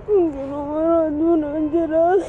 Hindi mo marado na Angela.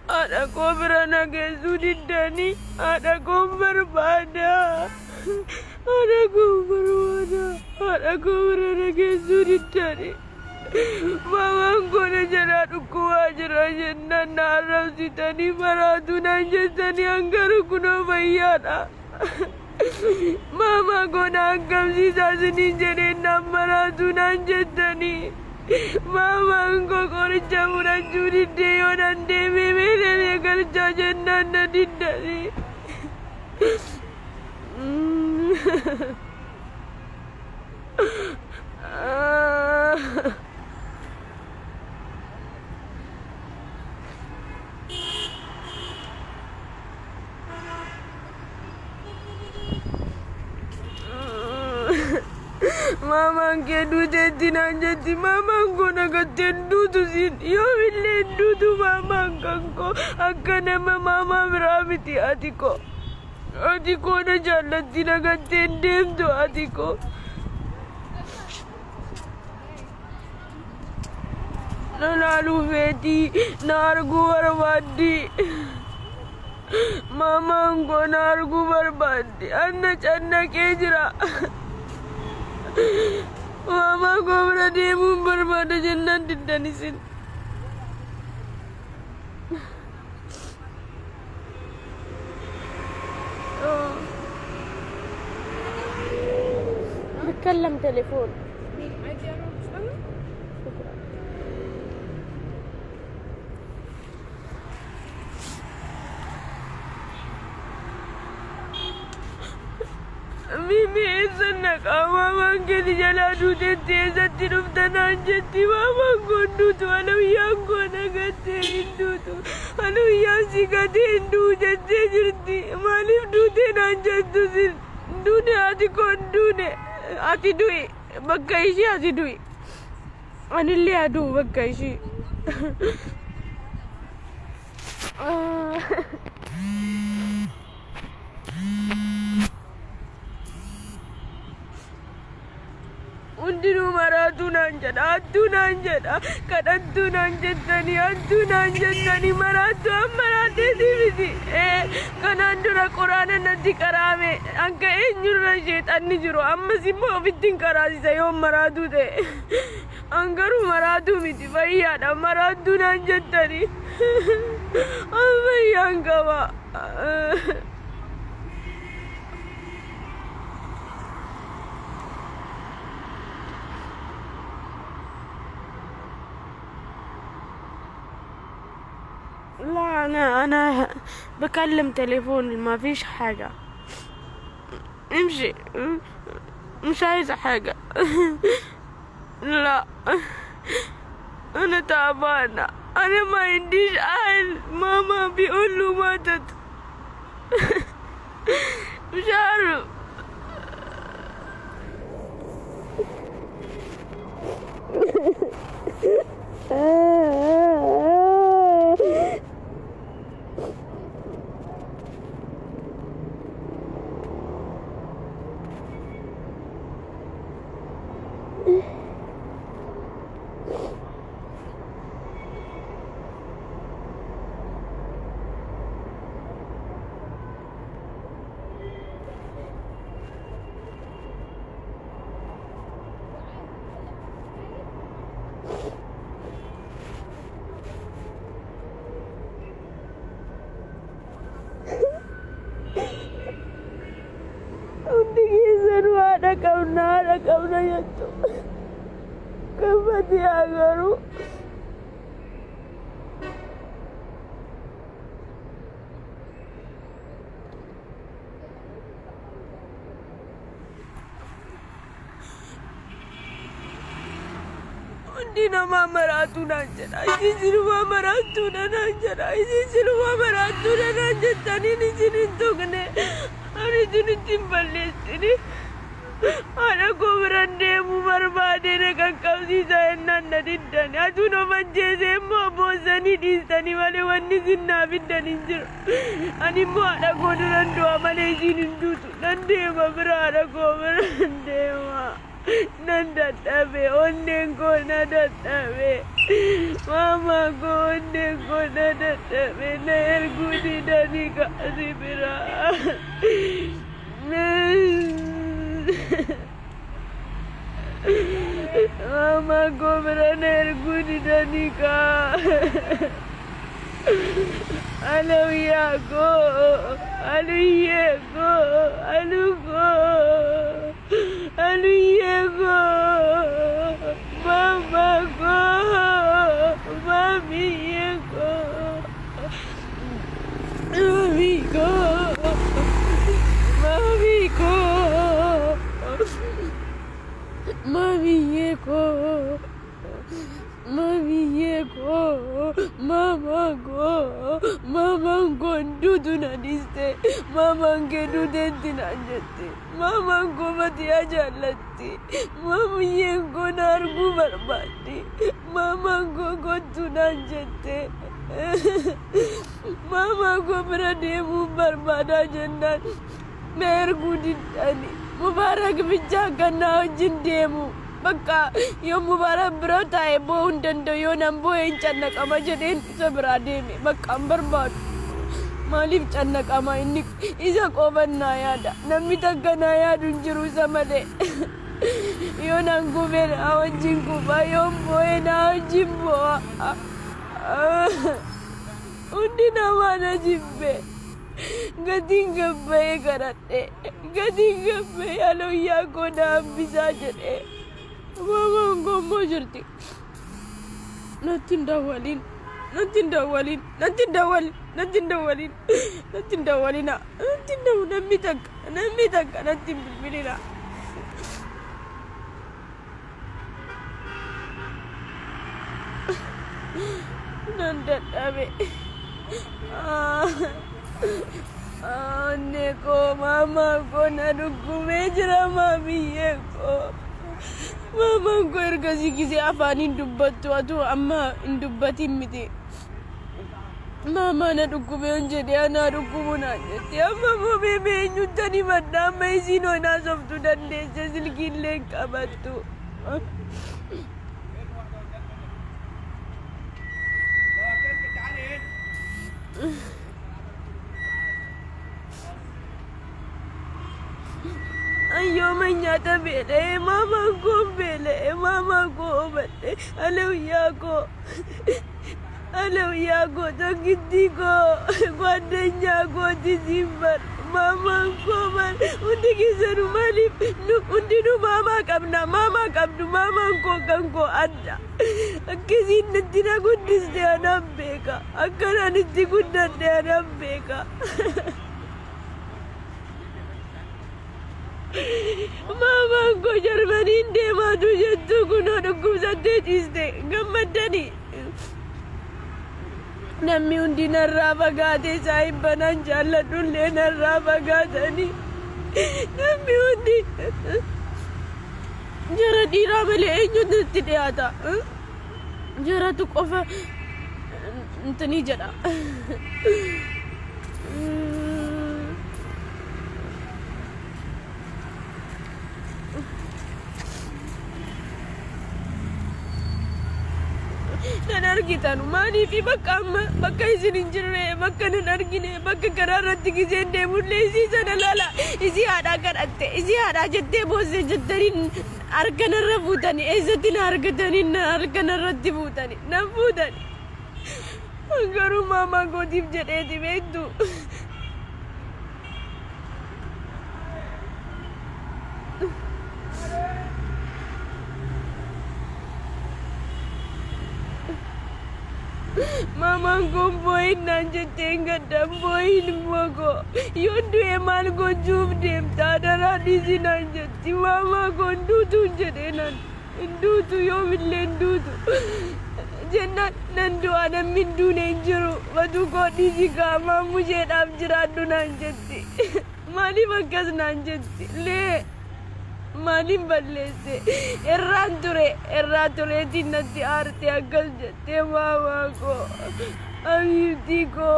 Ada ko berana kesudi Dani, ada ko berbada, ada ko berbada, ada ko berana kesudi Dani. Mama ko na jarat ko ajar na naram si Dani maratu na Dani anggaru kuno bayana. Mama ko na angkam si sasini jene na maratu na Dani. Mama ko kerja murah judi deo dan demi mere kerja jennan didari. Mama ke dute tinanjati mama ko nagatendu tu sin yo villendu tu mama kanko akkana mama beramiti atiko na jallati nagatendem tu atiko nalalu veti nargu barbadi mama ko nargu barbadi anna kejra Mama ko berada berbada jennan di danisin. بتكلم تليفون. Mimi esanak mama ke di jalan dute teza tirup tanah jati mama kondu tu alu yang kona kate hindu tu alu yang si kate hindu jati jirti malif dute nanjat tu sin dune ati kondu ne ati dui bagaishi ati dui anilli adu bagaishi Undinu maratu nanjada, kadatu nanjadani, atu nanjadani maratu amarate dividi. Kanandura Qur'ana nanti karame, angka enyura setan ni juro, amma simmo bitin karasi sayo maratu de. Anggaru maratu miti, bayya da maratu nanjadani. Amma yangawa. لا أنا بكلم تليفون ما فيش حاجة امشي مش عايزة حاجة لا أنا تعبانة أنا ما عنديش أهل ماما بيقولوا ماتت مش عارف qabna jettu kaffati agaruu Dina mama ratu nanjara, isi siru mama ratu nanjara, isi siru mama ratu nanjara. Ini sini tukne, hari sini timbalis ini. Ada ko berande mu barbade ne kakau sisa enna diddan. Atu no manjese mo bosani distani wale wanni sinna biddan injir. Ani mo ada ko durando amale sini dutu. Nande ma berada ko berande ma. Nanda tabe onne ko nada tabe mama ko onne ko nada tabe nair gudi dani ka sibira mama ko nair gudi dani ka aluya ko aluye ko alugo Aliyego, mama go, mami yego, mami go, mami go, mami yego, mami yego, mama go, dudu na diste, mama ke dudenti na jette. Mama ko mati aja lati, mama yego nargu barbadi, mama ko tunanjete, mama ko berade mu barbada jendan, mergu ditani, mubarak bijakan na jendemu, maka yo mubarak berota ebo undendo yo nambo encanak ama jeden seberade me, maka berbad. Malif canak ama ini isa koban nayada namita ganaya dunjuru samade yo nangu ber awanjing kuba yo boy na jimbo undi nama na jimbe gadinga bae karate gadinga bae alo ya ko na bisa jere mama ngomong jerti nanti ndawalin nanti ndawalin nanti ndawalin namita nanti bilbilina nanda tabe neko mama ko nadugu mejra mami ko mama ko ergasi kisi afani dubbatu atu amma indubbati miti Mama na dukume onjede ana dukumuna jete amma mo bebe nyutani madama isino na softu dande silkin len kabatu Ayo menyata bele mama ko bele alo ya ko tagiti ko guadanya ko disimbar mama ko man undi kisaru malip undi nu mama kabdu mama ko kanko adda akkisin natina gudis de anambeka akkana nitti gudda de anambeka mama ko jarmanin de madu jettu kuno dukkubsatte ciiste gammaddani namni hundi narraa fagaate saayibbanaan jaalladhullee narraa fagaatani namni hundi jara dhiiraa malee eenyutu itti dhiyaata jaratu qofa intini jedha nan argitan maanii fi bakka isin hin jirre bakka nan argine bakka karaa irratti giseen deemullee isii sana laala isii haadhaa kadhatte isii haadhaa jettee boosse jettaniin harka narra fuutani eessatti na argataniin harka narratti fuutani nan fuutani garuu maamaa kootiif jedheeti beektu Maman boyin nanjetten gadam boyin mogo. Yondu emal go jub dem tadara dizi nanjetti. Mama kondutu jedenan. Indutu yomille indutu. Jannat nandu ana mindu nenjuru. Wadu ko dizi kama mujhe abjiradu nanjetti. Mali bakas nanjetti. Le. Malim balese errature tinatti arte agal jette mama ko amiti ko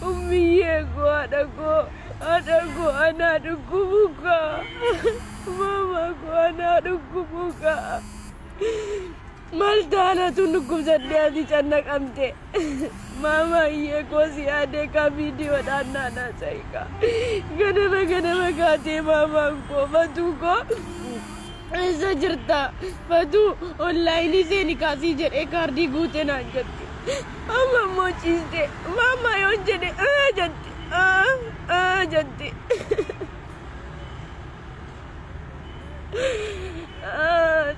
ummiye ko adaku anaduku buka mama ko anaduku buka maltana tunuku sadde channak amte mama iye ko si ade ka video danna na saika ganama gate mama ko batu ko ऐसा जरता बतू ऑनलाइन से निकासी जरे कार्डी गुते ना जत्ती मामा मोचीस दे मामा यों जने जत्ती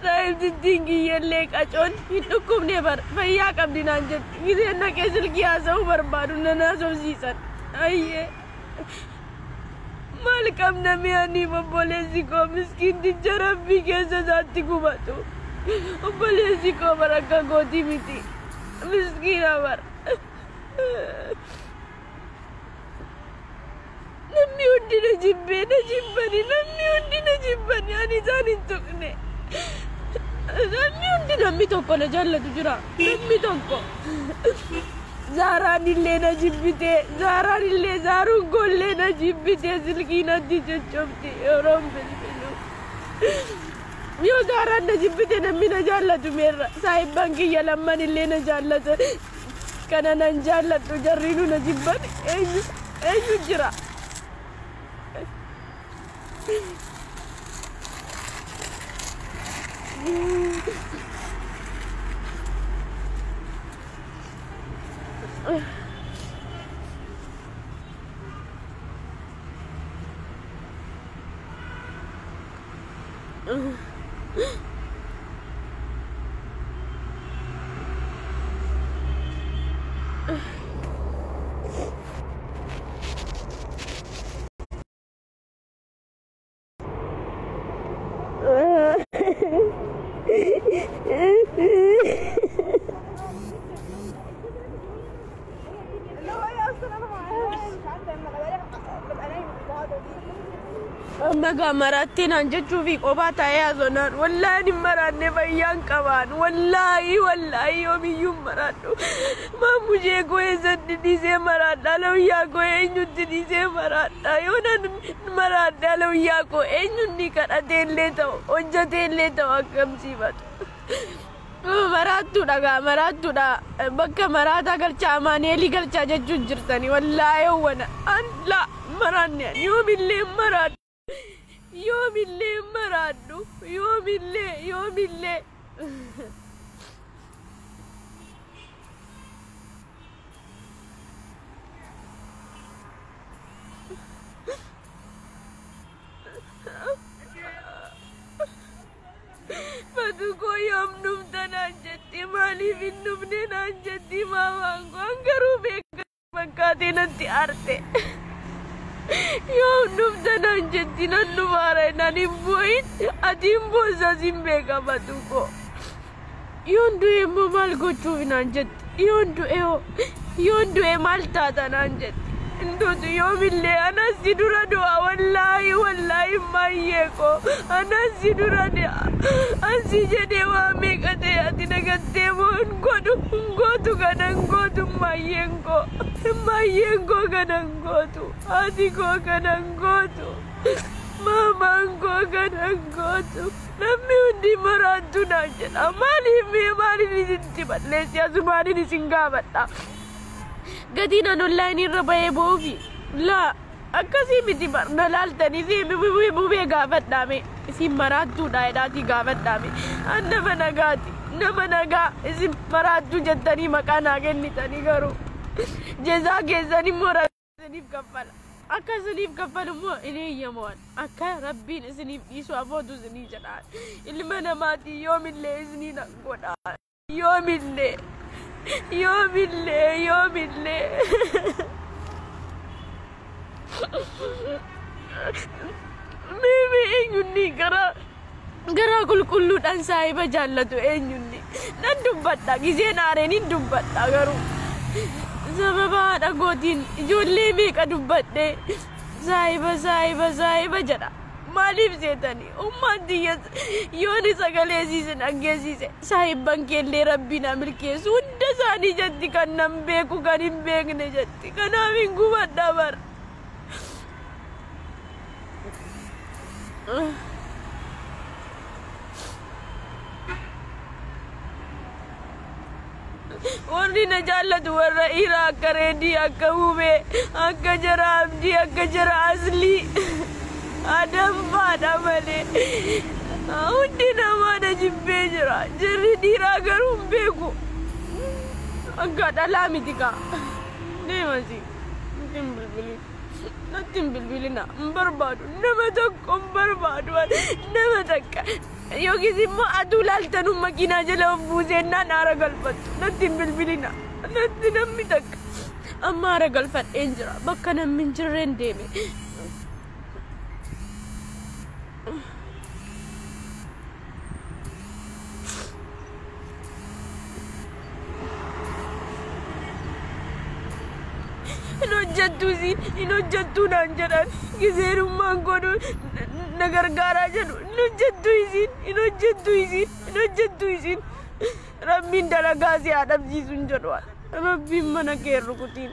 साइब जिंदगी ये लेका चोन इनको कुमने पर भैया कब दिन आज इधर ना कैसे किया सो बर्बाद उन्हें ना सो सीसन आइए मालकम नमी आनी वो बोलेसी को मिस्किन दी जरब भी कैसे जाती को बातों वो बोलेसी को बरका गोदी मिटी मिस्किन आवर नमी उड़ी न जिब्बनी आनी जानी तुकने नमी उड़ी नमी तो को न जान तुझरा नमी तो को Zara nilena jibbite Zara nille Zaru gollena jibbite silkina dichchopti orom bilbilu yo Zara na jibbite namina jallatu merra sahib banki yalamma nillena jallatu kana nan jallatu jarrinu na jibban eju jira Mega marathi nanje chuvi ko bata ya zonar wallahi maranne bayan kaban wallahi yomiyum maradu ma mujhe ko izzat di se marada lawiya ko enyu di se marada yonan marada lawiya ko enyu ni kada delle to onja delle to akam sibat maratu da bakka marata galcha maneli galcha jechu jirtani wallahi wana alla maranne yomille marad Yomille maradu yomille Batu ko yom num tananjetti mali vinnum ne nanjetti mama ko angaru bekate nanti arte Yo num tananjetti nannu mara nani boin adim boza zimbega batu ko yondu e mal go chuvinanjetti yondu e mal tata nanjetti Ndutu yomille anasidura doa wallahi mayeko anasidura de ansije de wa mekate atina gatte mon ngotu ganangotu mayengo ganangotu adiko ganangotu mama ngo ganangotu nammi undi maratu najena mali ni sitti batlesi azumani ni singabatta Gadina online rabaye bovi la akasi miti barna laltani si bube gafat dame si maratu daidati gafat dame nama naga si maratu jattani makana gennitani garu jeza gezani mora sanif kafala akasanif kafalu mo ile yamon akka rabbin sanif isu avodu zani jada ilmana mati yomille izni na goda yomille يوم الليل ميمي إني gara kulkulluudhaan saahiba jaallatu eenyunni nan dubbadha giseen aareenin dubbadha garuu sababa haadha gootiin ijoollee meeqa dubbadhe saahiba jedha maaliif seetanii ummaan tiyya yooni sagalee siisin aggeessiise saahibban keellee rabbiin milkeessu hunda isaanii jetti kan nan beeku kan hin beekne jetti kanaaf hin gubadha bara warri na jaallatu warra dhiiraa akka reedii akka hubee akka jara abdii akka jara aslii adamfaadha malee hundi namaa na jibbee jira jarri dhiiraa garuu hin beeku akka dhalaa miti kaa deemasi natti hin bilbilina hin barbaadu nama tokko hin barbaadu nama takka yookiis immoo aduu laaltanuu makiinaa jala of buusennaan aara galfattu natti hin bilbilina natti namni takka amma aara galfadheen jira bakka namni hin jirreen deeme in hojjettuu naan jedhan giseenummaan godhu na gargaaraa jedhu in hojjettuu isiin rabbiin dalagaa si haa dhabsiisuun jedhu rabbiin mana kee rukutiin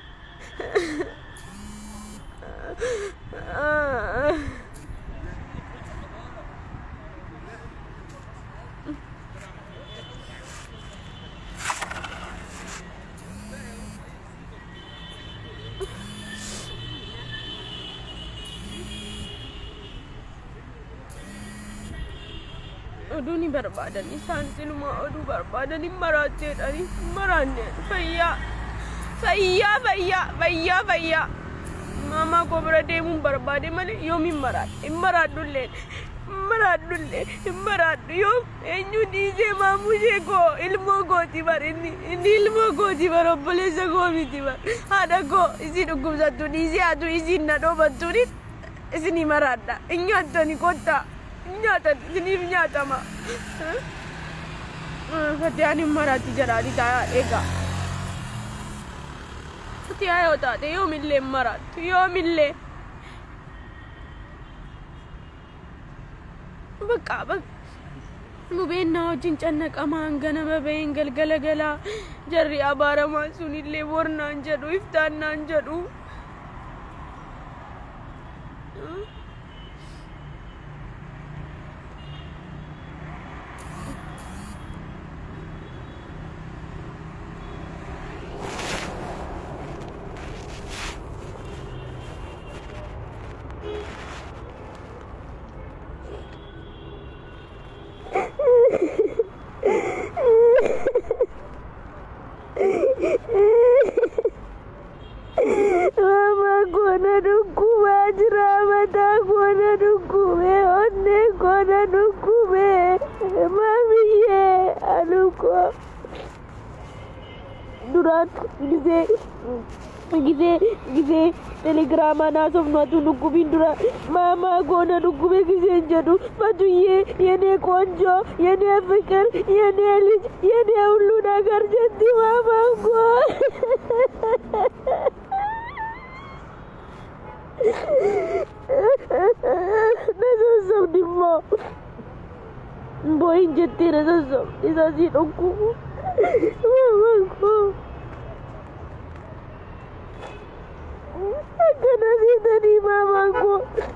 oduni barbaadan isaan sinuma oduu barbaadan hin maraatteedhani maraanne fayyaa mama koo bira deemuun barbaade malee yoom hin maraadhu yoom eenyu dhiisee maamushee koo ilmoo kooti bar inni ilmoo kooti bar obboleessa koo miti bar haadha koo isin dhukkubsattu dhiisee atu isin na dhoobattuun isin maraadha hin nyaattani kottaa nyatan siniif nyatama Fatiyaan hin maraatti jedhaani taa'aa eegaa Fatiyaa yoo taate yoomillee hin maraattu yoomillee bakka Mubeenna wajjin cannaqamaan ganama baheen galgala galaa jarri abaaramaan sunillee bornaan jedhu iftaannaan jedhu Gise telegram nasof natu nukubin dura mama gona nukube gise jadu matuye yene konjo yene fikir yene lij yene ulu nagar jadi mama go nasof dimmo boy jette nasof isasi nukku mama go Kana sitani mama ko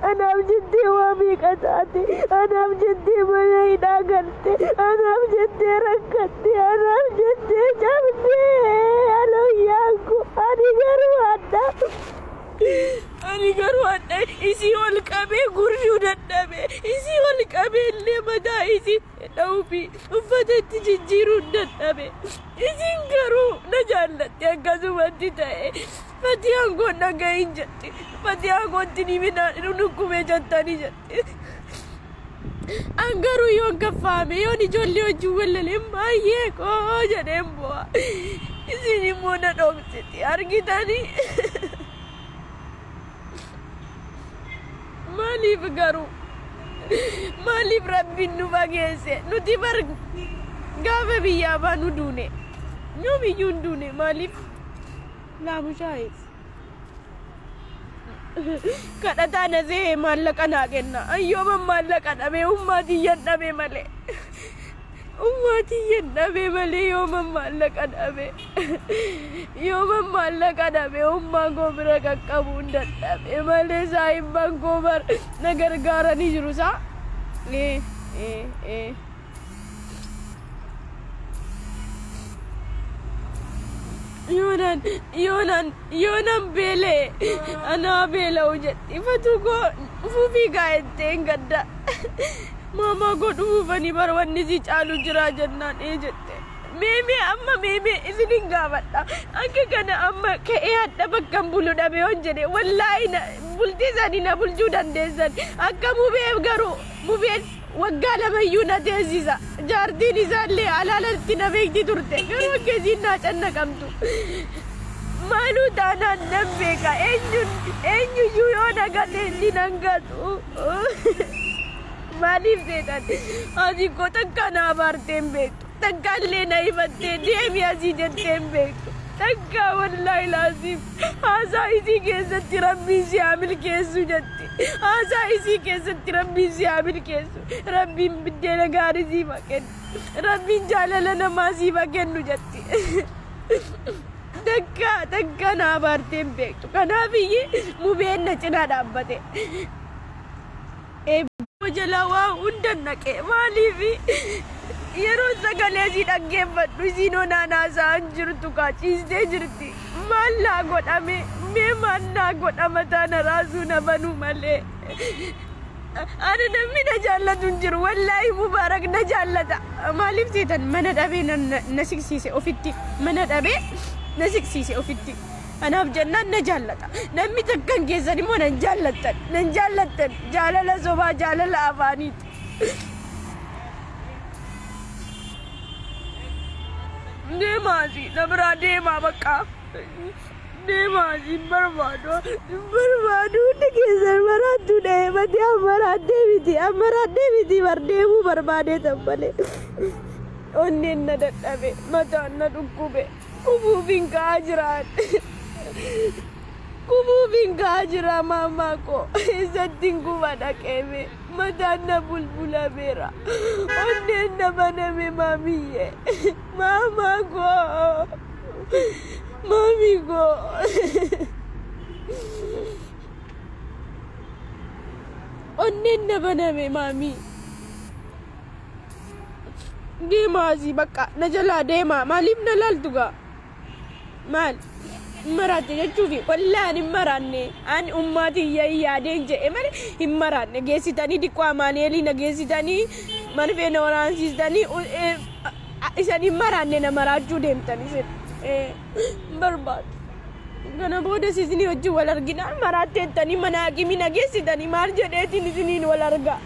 anam jette wami katate anam jette malai dagante anam jette rakate anam jette jamde alo yangu ani garu adda isi ol qabe gurri dadhabe isi ol qabe le mada isi daubi uffatatti jijjiru dadhabe isi garu na jallatti akkasumatti ta'e Fatiyaan koo dhagahin jette Fatiyaan kootti ni mina nukkubee jettanii jette Angaruu yoon kaffaame yoon ijoollee wajjin wallaleen baay'ee koo jedheen bu'a Isini muna dhoksiti argitani. Maaliif garuu maaliif rabbiin nu fageesse nuti bar gaafa biyyaa baanu duune yoomiyyuu hin duune maaliif laamushaa'eef kadhataa nasee maallaqa naa kenna ayyooman maallaqa dhabee ummaatiyyan dhabee malee ummaatiyyan dhabee malee yooman maallaqa dhabee ummaan koo bira qaqqabuu hin dadhabee malee saahibbaan koo bar na gargaaranii jiru saa Yonan bele ana bela ujatti fatuko fufi gaetten gadda mama godu fani barwanni si chalu jira jannan ejette meme amma meme isinin gabadda akka kana amma ka'e hadda bakkan bulu dhabe onjede wallahi na bulti sanina bulju dandeessan akka mubeef garu mubeen waggaa lamayyuu na teessisa jaartiin isaallee alaalatti na beekti turte garuu akkasiin naa cannaqamtu maaluu taanaan nan beeka eenyuyyuu yoo nagate inni nan gatu maaliif seetan ati koo takka naa baarteen beektu takkaallee na hifattee deemi asii jetteen beektu takka wallahi laasiif haasaa isii keessatti rabbiin si haa milkeessu jetti haasaa isii keessatti rabbiin si haa milkeessu rabbiin biddeena gaarii siif haa kennu rabbiin jaalala namaa siif haa kennu jetti takka naa baarteen beektu kanaafiyyi mubeen na cinaa dhaabbate jalaa waa hundan naqee maaliifi yeroo sagalee si dhaggeeffadhu isiinoo naanaasaan jirtu kaachiistee jirti maal naa godhame mee maal naa godhama taana raasuu na banuu malee ana namni na jaallatu hin jiru wallaahi mubaarak na jaallata maaliif seetan mana dhabee na siqsiise ofitti mana dhabee na siqsiise ofitti anaaf jennaan na jaallata namni takkan keessan immoo nan jaallattan jaalala sobaa jaalala afaaniiti deemaasi nabraa deemaa bakka deemaasi barbaadu hundi keessan maraattuu dheebate ammaraadhee miti bardeemuu barbaadee tabbale onneen na dadhabe mataan na dhukkube kufuufiin ka'aa jira maamaa koo isattiin kufa dhaqeeme mataan na bulbulameera onneen na baname maamiyye maamaa koo maamii koo onneen na baname maamii deemaasi bakka na jalaa deemaa maaliif na laaltugaa maal maraate jechuufi wallaan hin maraanne ani ummaatii yaadeen jedhe malee hin maraanne geessitanii diqqoo amaaneelii na geessitanii manfee na waraansiistanii isan hin maraanne na maraachuu deemtan isin barbaadu kana booda isinii wajjin wal arginaan maraatteettanii mana hakimii na geessitanii maal jedheetiin isiniin wal argaa